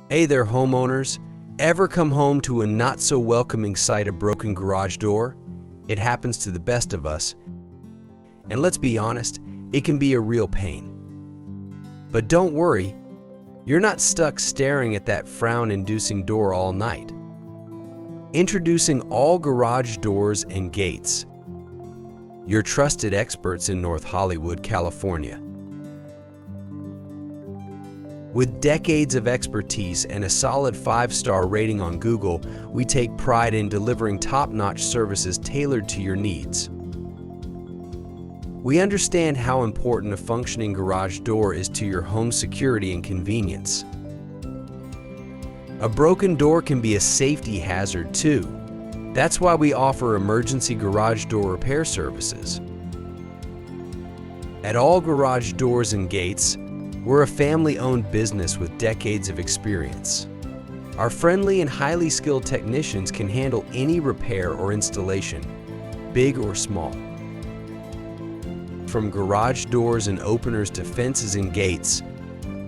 Hey there, homeowners. Ever come home to a not-so-welcoming sight, a broken garage door? It happens to the best of us. And let's be honest, it can be a real pain. But don't worry, you're not stuck staring at that frown-inducing door all night. Introducing All Garage Doors and Gates, your trusted experts in North Hollywood, California. With decades of expertise and a solid 5-star rating on Google, we take pride in delivering top-notch services tailored to your needs. We understand how important a functioning garage door is to your home security and convenience. A broken door can be a safety hazard too. That's why we offer emergency garage door repair services. At All Garage Doors and Gates, we're a family-owned business with decades of experience. Our friendly and highly skilled technicians can handle any repair or installation, big or small. From garage doors and openers to fences and gates,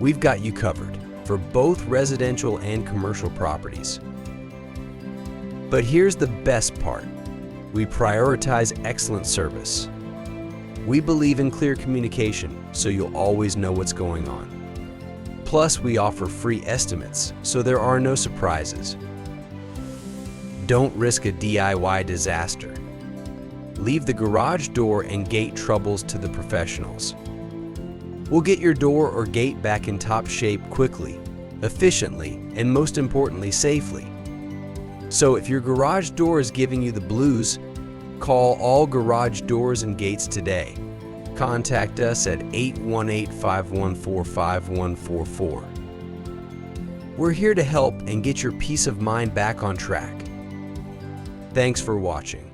we've got you covered for both residential and commercial properties. But here's the best part. We prioritize excellent service. We believe in clear communication, so you'll always know what's going on. Plus, we offer free estimates, so there are no surprises. Don't risk a DIY disaster. Leave the garage door and gate troubles to the professionals. We'll get your door or gate back in top shape quickly, efficiently, and most importantly, safely. So if your garage door is giving you the blues, call All Garage Doors and Gates today. Contact us at 818-514-5144. We're here to help and get your peace of mind back on track. Thanks for watching.